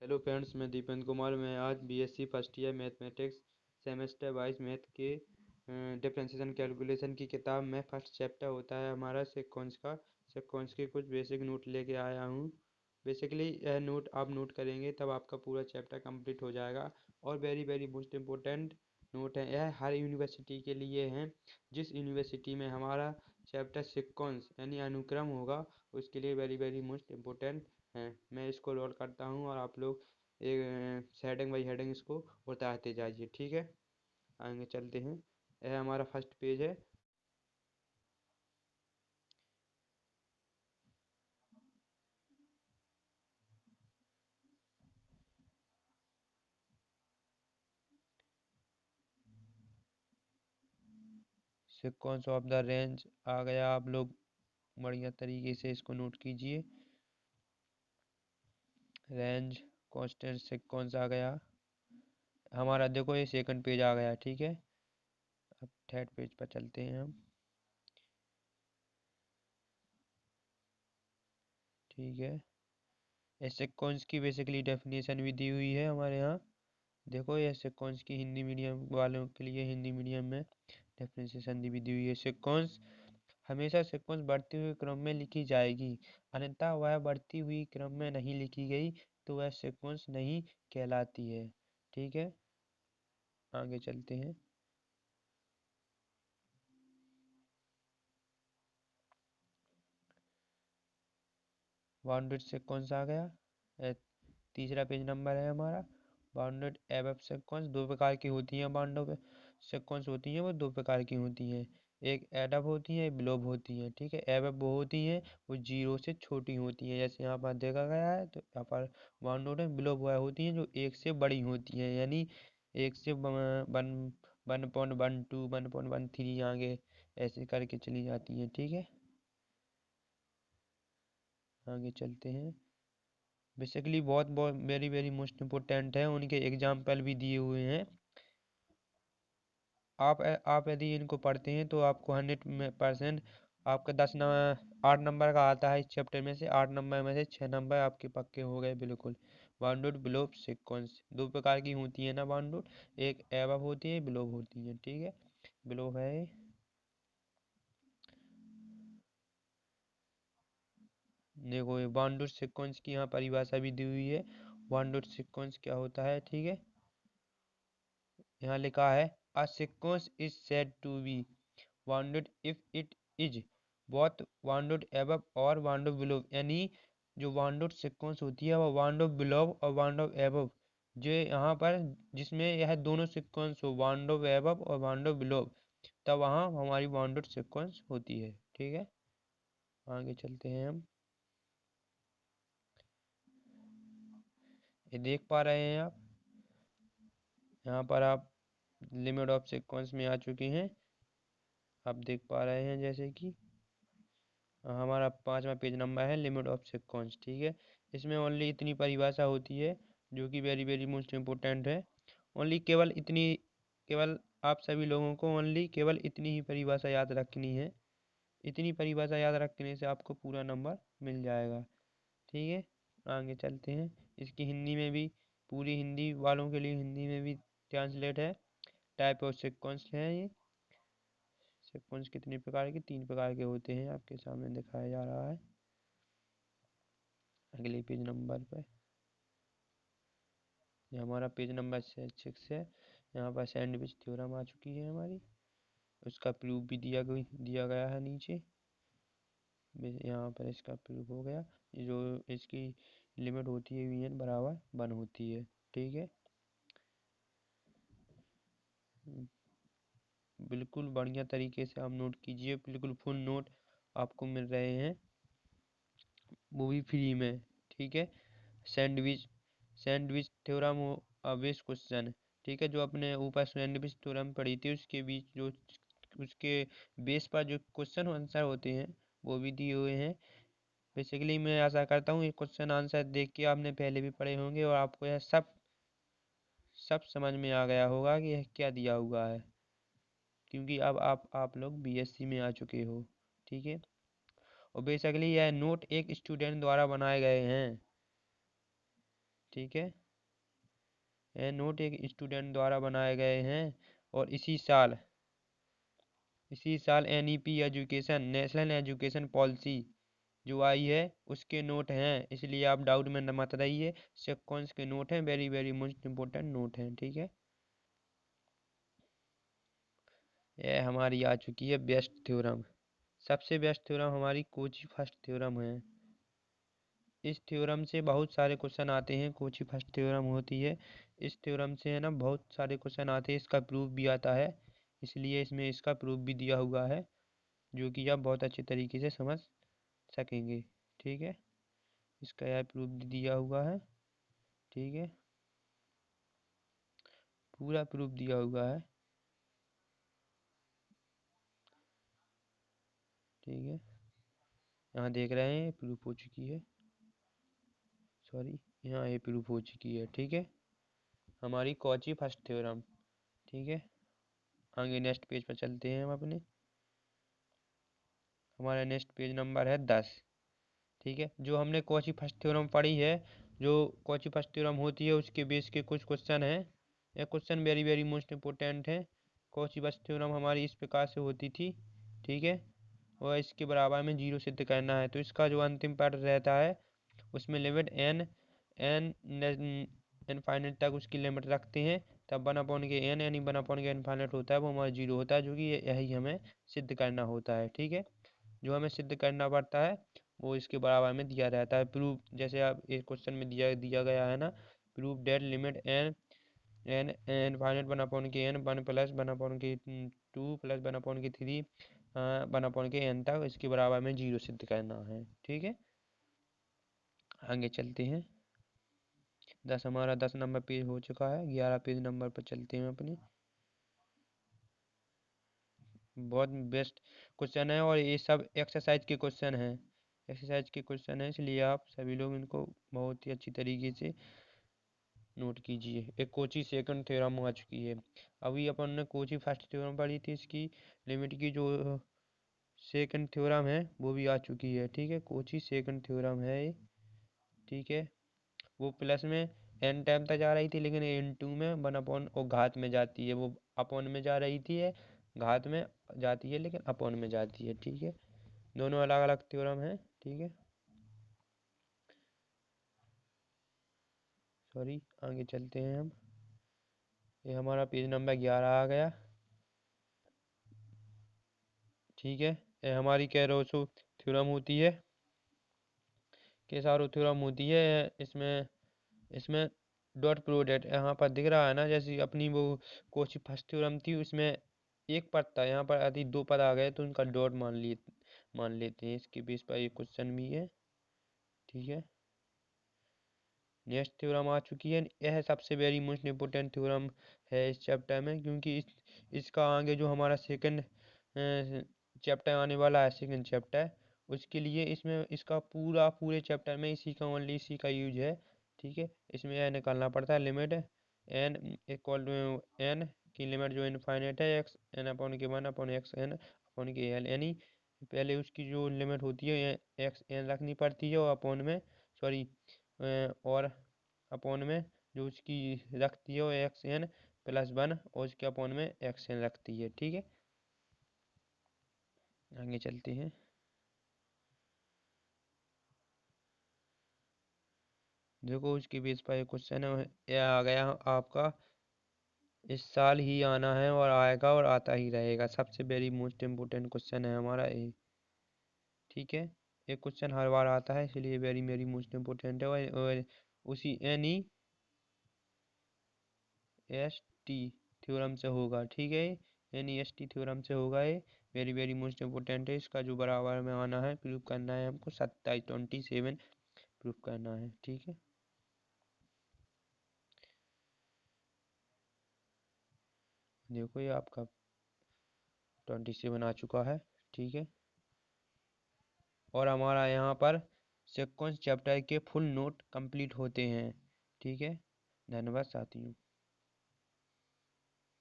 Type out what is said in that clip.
Hello friends, मैं दीपेंद्र कुमार। मैं आज BSc first year mathematics semester wise math के डिफरेंशिएशन कैलकुलेशन की किताब में फर्स्ट चैप्टर होता है हमारा सिक्वेंस के कुछ बेसिक नोट लेके आया हूँ। बेसिकली यह नोट आप नोट करेंगे तब आपका पूरा चैप्टर कंप्लीट हो जाएगा। और very very most important note है, यह हर यूनिवर्सिटी के लिए है। जिस यूनिवर्सिटी में हमारा चैप्टर सिक्वेंस यानी अनुक्रम होगा उसके लिए वेरी वेरी मोस्ट इम्पोर्टेंट है। मैं इसको लोड करता हूँ और आप लोग एक हेडिंग बाई हेडिंग इसको बताते जाइए, ठीक है। आगे चलते हैं। यह हमारा फर्स्ट पेज है। सिक्वेंस ऑफ द रेंज आ गया, आप लोग बढ़िया तरीके से इसको नोट कीजिए। रेंज कांस्टेंट सिक्वेंस आ गया हमारा, देखो ये सेकंड पेज आ गया, ठीक है। अब थर्ड पेज पर चलते हैं हम, ठीक है। इस सिक्वेंस की बेसिकली डेफिनेशन भी दी हुई है हमारे यहाँ। देखो ये सिक्वेंस की हिंदी मीडियम वालों के लिए हिंदी मीडियम में डेफिनेशन भी दी हुई है। सिक्वेंस हमेशा सीक्वेंस बढ़ते हुए क्रम में लिखी जाएगी, अन्यथा वह बढ़ती हुई क्रम में नहीं लिखी गई तो वह सीक्वेंस नहीं कहलाती है, ठीक है। आगे चलते हैं। बाउंडेड सीक्वेंस आ गया, तीसरा पेज नंबर है हमारा। बाउंडेड एबव सीक्वेंस दो प्रकार की होती हैं। बाउंडेड सीक्वेंस होती हैं वो दो प्रकार की होती हैं, एक एडब होती है, बिलोब होती है, ठीक है। एबव वो होती हैं वो जीरो से छोटी होती हैं, जैसे यहाँ पर देखा गया है। तो यहाँ पर बाउंडेड है। बिलोब वह होती हैं जो एक से बड़ी होती हैं, यानी एक से 1.12 1.13 आगे ऐसे करके चली जाती हैं, ठीक है। आगे चलते हैं। बेसिकली बहुत बहुत वेरी वेरी मोस्ट इम्पोर्टेंट है, उनके एग्जाम्पल भी दिए हुए हैं। आप यदि इनको पढ़ते हैं तो आपको 100% आपका 8 नंबर का आता है। इस चैप्टर में से 8 नंबर में से 6 नंबर आपके पक्के हो गए बिल्कुल। बाउंडेड बिलोब सीक्वेंस दो प्रकार की होती है ना बाउंडेड, एक एबव होती है, बिलोब होती है, ठीक है। बिलोब है। देखो ये बाउंडेड सीक्वेंस की यहाँ परिभाषा भी दी हुई है। बाउंडेड सीक्वेंस क्या होता है, ठीक है। यहाँ लिखा है a sequence is said to be bounded if it is both bounded above और बाउंडेड बिलो, यानी जो बाउंडेड सीक्वेंस होती है वो बाउंडेड बिलो और बाउंडेड अबव, जो यहाँ पर जिसमें यह दोनों सीक्वेंस हो बाउंडेड अबव और बाउंडेड बिलो, तब वहाँ हमारी बाउंडेड सीक्वेंस होती है, ठीक है। आगे चलते हैं हम। ये देख पा रहे हैं आप, यहाँ पर आप लिमिट ऑफ सीक्वेंस में आ चुके हैं। आप देख पा रहे हैं जैसे कि हमारा 5वां पेज नंबर है लिमिट ऑफ सीक्वेंस, ठीक है। इसमें ओनली इतनी परिभाषा होती है जो कि वेरी वेरी मोस्ट इम्पोर्टेंट है। ओनली केवल इतनी, केवल आप सभी लोगों को ओनली केवल इतनी ही परिभाषा याद रखनी है। इतनी परिभाषा याद रखने से आपको पूरा नंबर मिल जाएगा, ठीक है। आगे चलते हैं। इसकी हिंदी में भी, पूरी हिंदी वालों के लिए हिंदी में भी ट्रांसलेट है। टाइप ऑफ सीक्वेंस है ये। सीक्वेंस कितने प्रकार के, 3 प्रकार के होते हैं, आपके सामने दिखाया जा रहा है अगले पेज नंबर पे। ये हमारा पेज नंबर 6 है। यहाँ पर सैंडविच थ्योरम आ चुकी है हमारी, उसका प्रूफ भी दिया गया है नीचे। यहाँ पर इसका प्रूफ हो गया। जो इसकी लिमिट होती है वी एन बराबर 1 होती है, ठीक है। बिल्कुल बढ़िया तरीके से आप नोट कीजिए, बिल्कुल फुल नोट आपको मिल रहे हैं, वो भी फ्री में, ठीक है। Sandwich sandwich theorem base question, ठीक है। जो अपने ऊपर सैंडविच थ्योरम पढ़ी थी उसके बीच जो उसके बेस पर जो क्वेश्चन आंसर होते हैं वो भी दिए हुए हैं। बेसिकली मैं आशा करता हूँ ये क्वेश्चन आंसर देख के आपने पहले भी पढ़े होंगे और आपको यह सब समझ में आ गया होगा कि यह क्या दिया हुआ है, क्योंकि अब आप लोग बीएससी में आ चुके हो, ठीक है। और बेसिकली यह नोट एक स्टूडेंट द्वारा बनाए गए हैं। ठीक है। ये नोट एक स्टूडेंट द्वारा बनाए गए हैं और इसी साल NEP education national education policy जो आई है उसके नोट हैं, इसलिए आप डाउट में न मत रहिए। सेक्वेंस के नोट हैं, very very most important note हैं, ठीक है। ये हमारी आ चुकी है बेस्ट थ्योरम। सबसे बेस्ट थ्योरम हमारी कोची फर्स्ट थ्योरम है। इस थ्योरम से बहुत सारे क्वेश्चन आते हैं। कोची फर्स्ट थ्योरम होती है, इस थ्योरम से है ना बहुत सारे क्वेश्चन आते हैं। इसका प्रूफ भी आता है, इसलिए इसमें इसका प्रूफ भी दिया हुआ है, जो कि आप बहुत अच्छे तरीके से समझ सकेंगे, ठीक है। इसका यह प्रूफ भी दिया हुआ है, ठीक है, पूरा प्रूफ दिया हुआ है, ठीक है। यहाँ देख रहे हैं प्रूफ हो चुकी है, सॉरी, यहाँ ये प्रूफ हो चुकी है, ठीक है, हमारी कॉची फर्स्ट थ्योरम, ठीक है। आगे नेक्स्ट पेज पर चलते हैं हम अपने। हमारा नेक्स्ट पेज नंबर है 10, ठीक है। जो हमने कॉची फर्स्ट थ्योरम पढ़ी है, जो कॉची फर्स्ट थ्योरम होती है उसके बेस के कुछ क्वेश्चन हैं। ये question very very most important है। कॉची फर्स्ट थ्योरम हमारी इस प्रकार से होती थी, ठीक है, और इसके बराबर में जीरो सिद्ध करना है। तो इसका जो अंतिम पार्ट रहता है उसमें लिमिट एन एन इनफाइनाइट तक उसकी लिमिट रखते हैं, तब 1/n यानी 1/n इनफाइनाइट होता है, वो हमारा जीरो होता है, जो कि यही हमें सिद्ध करना होता है, ठीक है। जो हमें सिद्ध करना पड़ता है वो इसके बराबर में दिया रहता है। प्रूफ जैसे आप एक क्वेश्चन में दिया दिया गया है ना, proof that limit n n infinite 1/n 1 + 1/2 + 1/3 1/n तक इसके बराबर में जीरो सिद्ध करना है, ठीक है। आगे चलते हैं। हमारा 10 नंबर पेज हो चुका है। 11 पेज नंबर पर चलते हैं अपनी। बहुत बेस्ट क्वेश्चन है और ये सब एक्सरसाइज के क्वेश्चन हैं, एक्सरसाइज के क्वेश्चन है, इसलिए आप सभी लोग इनको बहुत ही अच्छी तरीके से नोट कीजिए। एक कोची सेकंड थ्योरम आ चुकी है। अभी अपन ने कोची फर्स्ट थ्योरम पढ़ी थी, इसकी लिमिट की जो सेकंड थ्योरम है वो भी आ चुकी है, ठीक है। कोची सेकंड थ्योरम है ये, ठीक है। वो प्लस में एन टाइम तक जा रही थी, लेकिन इन टू में 1/, और घात में जाती है, वो अपॉन में जा रही थी, घात में जाती है, लेकिन अपॉन में जाती है, ठीक है। दोनों अलग अलग थ्योरम है, ठीक है। सॉरी, आगे चलते हैं हम। ये हमारा पेज नंबर 11 आ गया, ठीक है। ये हमारी कैरोसो थ्योरम होती है, केसारो थ्योरम होती है। इसमें इसमें डॉट प्रोडक्ट यहाँ पर दिख रहा है ना, जैसे अपनी वो कोची फर्स्ट थ्योरम थी उसमें एक पद था, यहाँ पर यदि दो पद आ गए तो उनका डॉट मान लेते हैं। इसके बेस पर एक क्वेश्चन भी है, ठीक है। नेक्स्ट थ्योरम आ चुकी है। यह सबसे वेरी मोस्ट इम्पोर्टेंट थ्योरम है इस चैप्टर में, क्योंकि इसका आगे जो हमारा सेकंड चैप्टर आने वाला है, सेकंड चैप्टर, उसके लिए इसमें इसका पूरे चैप्टर में इसी का ओनली इसी का यूज है, ठीक है। इसमें यह निकालना पड़ता है limit n equal to n की लिमिट जो इनफाइनाइट है एक्स एन अपॉन के 1/(x(n)/(l) यानी पहले उसकी जो लिमिट होती है एक्स एन रखनी पड़ती है, और अपॉन में सॉरी और अपॉन में जो उसकी रखती है वो (x(n)+1) और उसके अपॉन में (x(n) रखती है, ठीक है। आगे चलते हैं। देखो उसके बेस पर एक क्वेश्चन है, यह आ गया आपका, इस साल ही आना है और आएगा और आता ही रहेगा। सबसे वेरी मोस्ट इम्पोर्टेंट क्वेश्चन है हमारा ये, ठीक है। एक क्वेश्चन हर बार आता है, इसलिए वेरी वेरी मोस्ट इम्पोर्टेंट है, और उसी NEST थ्योरम से होगा, ठीक है। NEST थ्योरम से होगा ये, वेरी वेरी मोस्ट इम्पोर्टेंट है। इसका जो बराबर में आना है, प्रूफ करना है हमको 27 प्रूफ करना है, ठीक है। देखो ये आपका 27 आ चुका है, ठीक है। और हमारा यहाँ पर सीक्वेंस चैप्टर के फुल नोट कंप्लीट होते हैं, ठीक है। धन्यवाद साथियों।